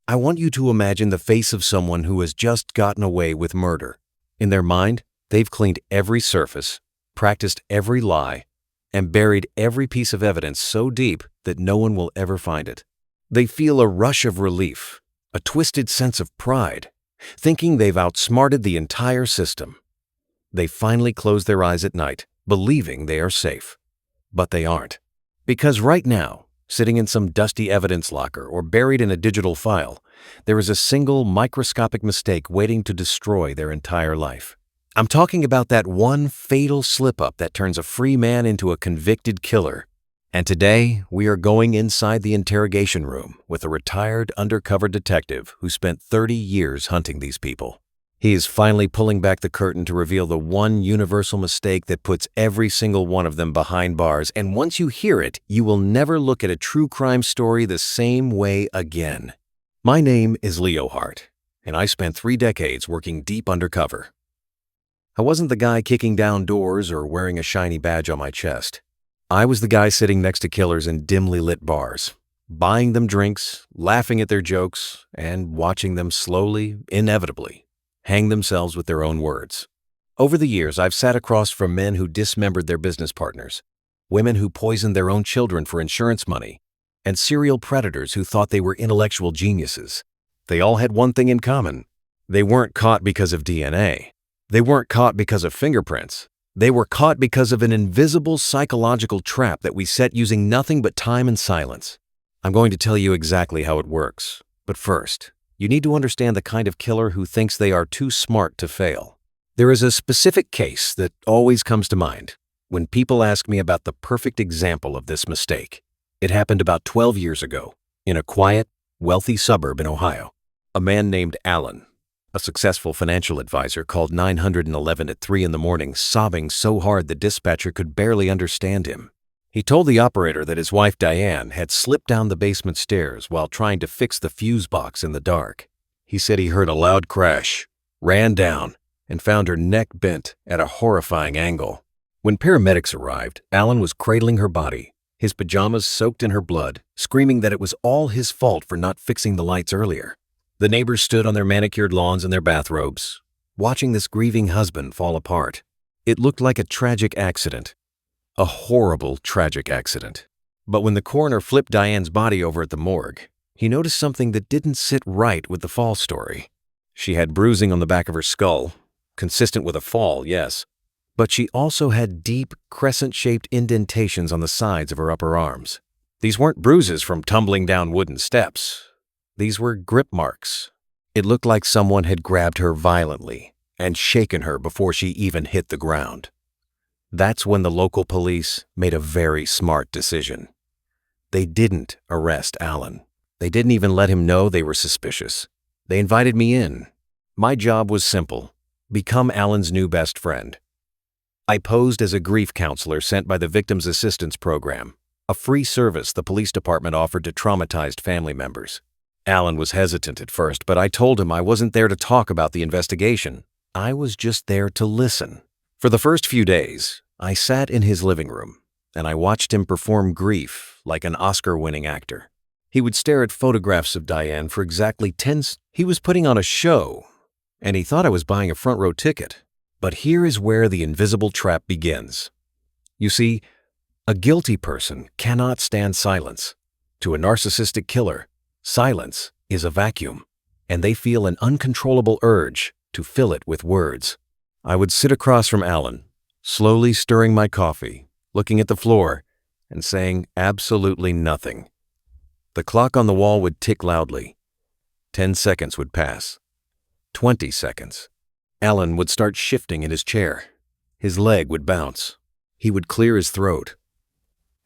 I want you to imagine the face of someone who has just gotten away with murder. In their mind, they've cleaned every surface, practiced every lie, and buried every piece of evidence so deep that no one will ever find it. They feel a rush of relief, a twisted sense of pride, thinking they've outsmarted the entire system. They finally close their eyes at night, believing they are safe. But they aren't. Because right now, sitting in some dusty evidence locker or buried in a digital file, there is a single microscopic mistake waiting to destroy their entire life. I'm talking about that one fatal slip-up that turns a free man into a convicted killer. And today, we are going inside the interrogation room with a retired undercover detective who spent 30 years hunting these people. He is finally pulling back the curtain to reveal the one universal mistake that puts every single one of them behind bars, and once you hear it, you will never look at a true crime story the same way again. My name is Leo Hart, and I spent 3 decades working deep undercover. I wasn't the guy kicking down doors or wearing a shiny badge on my chest. I was the guy sitting next to killers in dimly lit bars, buying them drinks, laughing at their jokes, and watching them slowly, inevitably, hang themselves with their own words. Over the years, I've sat across from men who dismembered their business partners, women who poisoned their own children for insurance money, and serial predators who thought they were intellectual geniuses. They all had one thing in common. They weren't caught because of DNA. They weren't caught because of fingerprints. They were caught because of an invisible psychological trap that we set using nothing but time and silence. I'm going to tell you exactly how it works. But first, you need to understand the kind of killer who thinks they are too smart to fail. There is a specific case that always comes to mind when people ask me about the perfect example of this mistake. It happened about 12 years ago in a quiet, wealthy suburb in Ohio. A man named Alan, a successful financial advisor, called 911 at 3 in the morning, sobbing so hard the dispatcher could barely understand him. He told the operator that his wife Diane had slipped down the basement stairs while trying to fix the fuse box in the dark. He said he heard a loud crash, ran down, and found her neck bent at a horrifying angle. When paramedics arrived, Alan was cradling her body, his pajamas soaked in her blood, screaming that it was all his fault for not fixing the lights earlier. The neighbors stood on their manicured lawns in their bathrobes, watching this grieving husband fall apart. It looked like a tragic accident. A horrible, tragic accident. But when the coroner flipped Diane's body over at the morgue, he noticed something that didn't sit right with the fall story. She had bruising on the back of her skull, consistent with a fall, yes, but she also had deep, crescent-shaped indentations on the sides of her upper arms. These weren't bruises from tumbling down wooden steps. These were grip marks. It looked like someone had grabbed her violently and shaken her before she even hit the ground. That's when the local police made a very smart decision. They didn't arrest Alan. They didn't even let him know they were suspicious. They invited me in. My job was simple: become Alan's new best friend. I posed as a grief counselor sent by the Victims Assistance Program, a free service the police department offered to traumatized family members. Alan was hesitant at first, but I told him I wasn't there to talk about the investigation. I was just there to listen. For the first few days, I sat in his living room, and I watched him perform grief like an Oscar-winning actor. He would stare at photographs of Diane for exactly 10 seconds. He was putting on a show, and he thought I was buying a front-row ticket. But here is where the invisible trap begins. You see, a guilty person cannot stand silence. To a narcissistic killer, silence is a vacuum, and they feel an uncontrollable urge to fill it with words. I would sit across from Alan, slowly stirring my coffee, looking at the floor, and saying absolutely nothing. The clock on the wall would tick loudly. 10 seconds would pass. 20 seconds. Alan would start shifting in his chair. His leg would bounce. He would clear his throat.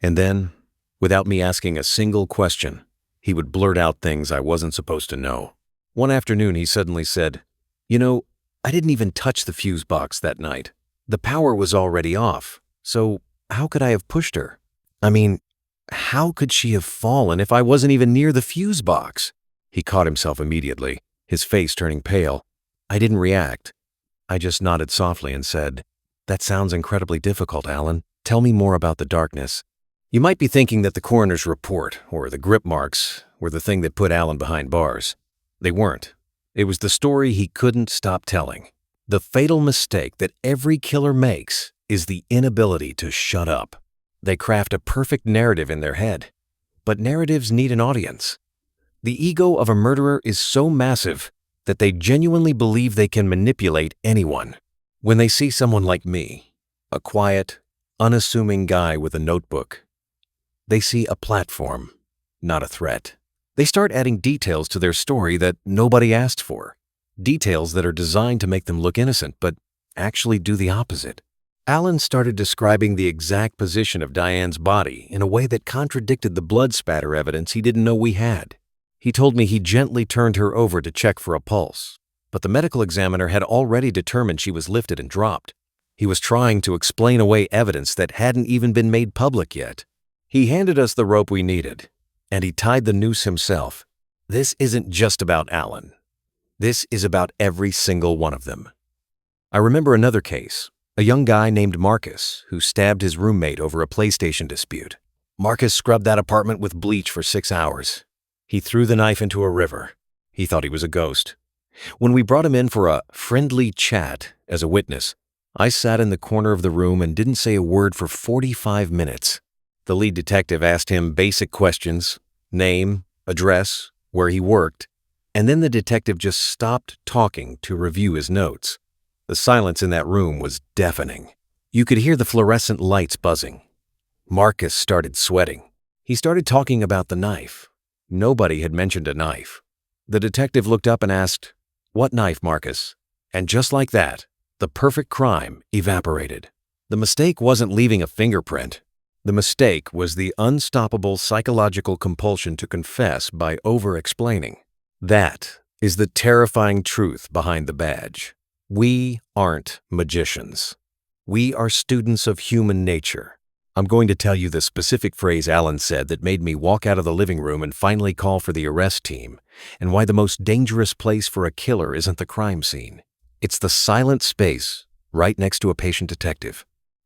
And then, without me asking a single question, he would blurt out things I wasn't supposed to know. One afternoon, he suddenly said, "You know, I didn't even touch the fuse box that night. The power was already off, so how could I have pushed her? I mean, how could she have fallen if I wasn't even near the fuse box?" He caught himself immediately, his face turning pale. I didn't react. I just nodded softly and said, "That sounds incredibly difficult, Alan. Tell me more about the darkness." You might be thinking that the coroner's report or the grip marks were the thing that put Alan behind bars. They weren't. It was the story he couldn't stop telling. The fatal mistake that every killer makes is the inability to shut up. They craft a perfect narrative in their head, but narratives need an audience. The ego of a murderer is so massive that they genuinely believe they can manipulate anyone. When they see someone like me, a quiet, unassuming guy with a notebook, they see a platform, not a threat. They start adding details to their story that nobody asked for. Details that are designed to make them look innocent, but actually do the opposite. Alan started describing the exact position of Diane's body in a way that contradicted the blood spatter evidence he didn't know we had. He told me he gently turned her over to check for a pulse, but the medical examiner had already determined she was lifted and dropped. He was trying to explain away evidence that hadn't even been made public yet. He handed us the rope we needed, and he tied the noose himself. This isn't just about Alan. This is about every single one of them. I remember another case, a young guy named Marcus who stabbed his roommate over a PlayStation dispute. Marcus scrubbed that apartment with bleach for 6 hours. He threw the knife into a river. He thought he was a ghost. When we brought him in for a friendly chat as a witness, I sat in the corner of the room and didn't say a word for 45 minutes. The lead detective asked him basic questions, name, address, where he worked, and then the detective just stopped talking to review his notes. The silence in that room was deafening. You could hear the fluorescent lights buzzing. Marcus started sweating. He started talking about the knife. Nobody had mentioned a knife. The detective looked up and asked, "What knife, Marcus?" And just like that, the perfect crime evaporated. The mistake wasn't leaving a fingerprint. The mistake was the unstoppable psychological compulsion to confess by over-explaining. That is the terrifying truth behind the badge. We aren't magicians. We are students of human nature. I'm going to tell you the specific phrase Alan said that made me walk out of the living room and finally call for the arrest team, and why the most dangerous place for a killer isn't the crime scene. It's the silent space right next to a patient detective.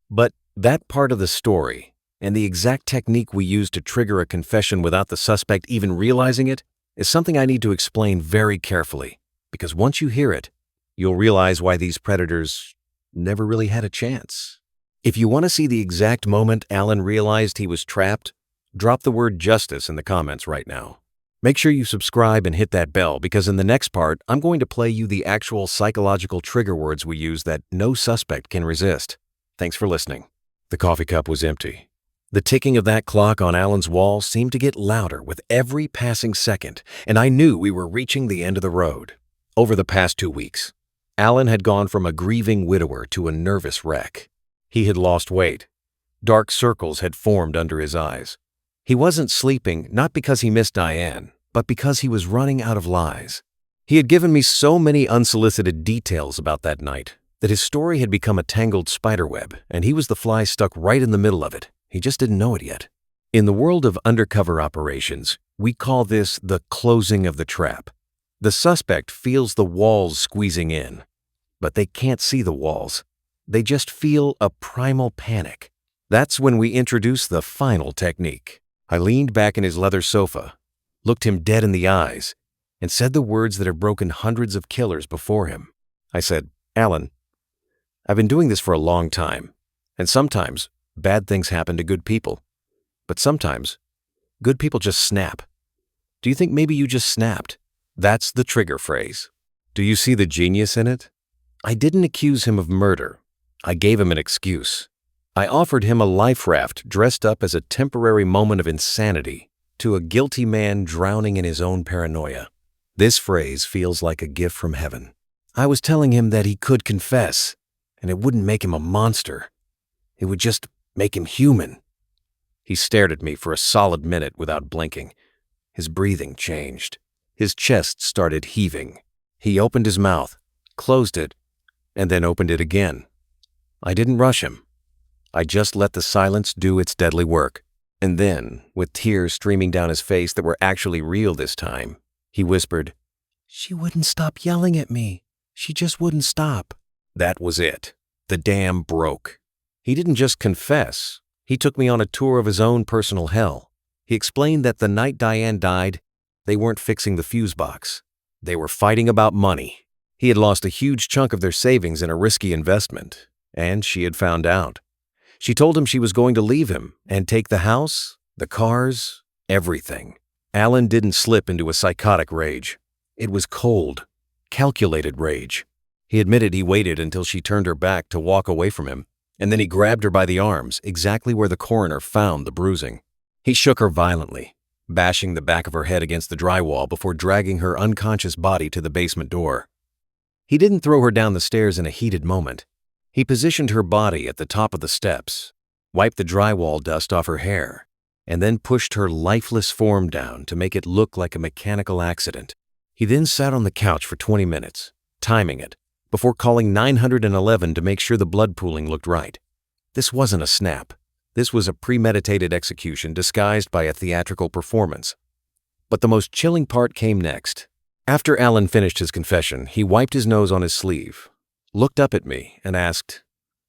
But that part of the story, and the exact technique we use to trigger a confession without the suspect even realizing it, is something I need to explain very carefully, because once you hear it, you'll realize why these predators never really had a chance. If you want to see the exact moment Alan realized he was trapped, drop the word justice in the comments right now. Make sure you subscribe and hit that bell, because in the next part, I'm going to play you the actual psychological trigger words we use that no suspect can resist. Thanks for listening. The coffee cup was empty. The ticking of that clock on Alan's wall seemed to get louder with every passing second, and I knew we were reaching the end of the road. Over the past 2 weeks, Alan had gone from a grieving widower to a nervous wreck. He had lost weight. Dark circles had formed under his eyes. He wasn't sleeping, not because he missed Diane, but because he was running out of lies. He had given me so many unsolicited details about that night that his story had become a tangled spiderweb, and he was the fly stuck right in the middle of it. He just didn't know it yet. In the world of undercover operations, we call this the closing of the trap. The suspect feels the walls squeezing in, but they can't see the walls. They just feel a primal panic. That's when we introduce the final technique. I leaned back in his leather sofa, looked him dead in the eyes, and said the words that have broken hundreds of killers before him. I said, "Alan, I've been doing this for a long time, and sometimes bad things happen to good people. But sometimes good people just snap. Do you think maybe you just snapped?" That's the trigger phrase. Do you see the genius in it? I didn't accuse him of murder. I gave him an excuse. I offered him a life raft dressed up as a temporary moment of insanity to a guilty man drowning in his own paranoia. This phrase feels like a gift from heaven. I was telling him that he could confess, and it wouldn't make him a monster. It would just make him human. He stared at me for a solid minute without blinking. His breathing changed. His chest started heaving. He opened his mouth, closed it, and then opened it again. I didn't rush him. I just let the silence do its deadly work. And then, with tears streaming down his face that were actually real this time, he whispered, "She wouldn't stop yelling at me. She just wouldn't stop." That was it. The dam broke. He didn't just confess. He took me on a tour of his own personal hell. He explained that the night Diane died, they weren't fixing the fuse box. They were fighting about money. He had lost a huge chunk of their savings in a risky investment, and she had found out. She told him she was going to leave him and take the house, the cars, everything. Alan didn't slip into a psychotic rage. It was cold, calculated rage. He admitted he waited until she turned her back to walk away from him, and then he grabbed her by the arms, exactly where the coroner found the bruising. He shook her violently, bashing the back of her head against the drywall before dragging her unconscious body to the basement door. He didn't throw her down the stairs in a heated moment. He positioned her body at the top of the steps, wiped the drywall dust off her hair, and then pushed her lifeless form down to make it look like a mechanical accident. He then sat on the couch for 20 minutes, timing it, before calling 911 to make sure the blood pooling looked right. This wasn't a snap. This was a premeditated execution disguised by a theatrical performance. But the most chilling part came next. After Alan finished his confession, he wiped his nose on his sleeve, looked up at me, and asked,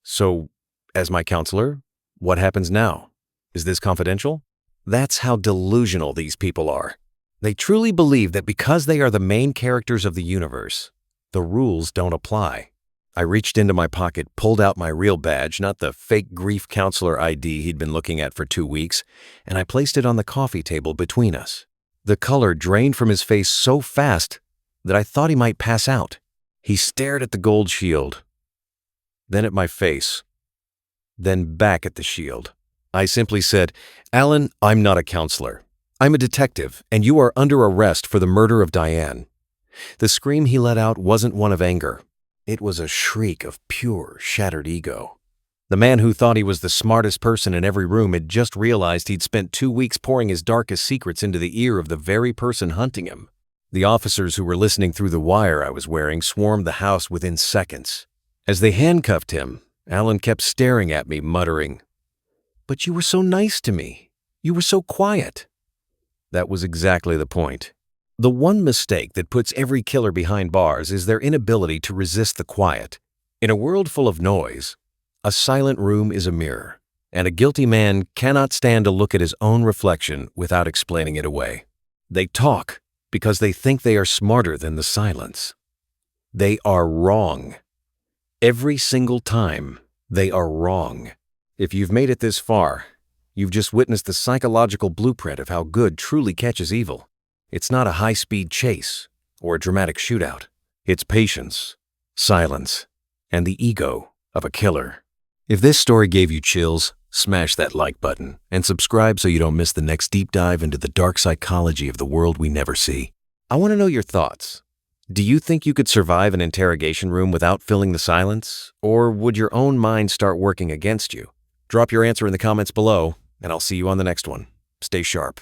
"So, as my counselor, what happens now? Is this confidential?" That's how delusional these people are. They truly believe that because they are the main characters of the universe, the rules don't apply. I reached into my pocket, pulled out my real badge, not the fake grief counselor ID he'd been looking at for 2 weeks, and I placed it on the coffee table between us. The color drained from his face so fast that I thought he might pass out. He stared at the gold shield, then at my face, then back at the shield. I simply said, "Alan, I'm not a counselor. I'm a detective, and you are under arrest for the murder of Diane." The scream he let out wasn't one of anger. It was a shriek of pure, shattered ego. The man who thought he was the smartest person in every room had just realized he'd spent 2 weeks pouring his darkest secrets into the ear of the very person hunting him. The officers who were listening through the wire I was wearing swarmed the house within seconds. As they handcuffed him, Alan kept staring at me, muttering, "But you were so nice to me. You were so quiet." That was exactly the point. The one mistake that puts every killer behind bars is their inability to resist the quiet. In a world full of noise, a silent room is a mirror, and a guilty man cannot stand to look at his own reflection without explaining it away. They talk because they think they are smarter than the silence. They are wrong. Every single time, they are wrong. If you've made it this far, you've just witnessed the psychological blueprint of how good truly catches evil. It's not a high-speed chase or a dramatic shootout. It's patience, silence, and the ego of a killer. If this story gave you chills, smash that like button and subscribe so you don't miss the next deep dive into the dark psychology of the world we never see. I want to know your thoughts. Do you think you could survive an interrogation room without filling the silence? Or would your own mind start working against you? Drop your answer in the comments below, and I'll see you on the next one. Stay sharp.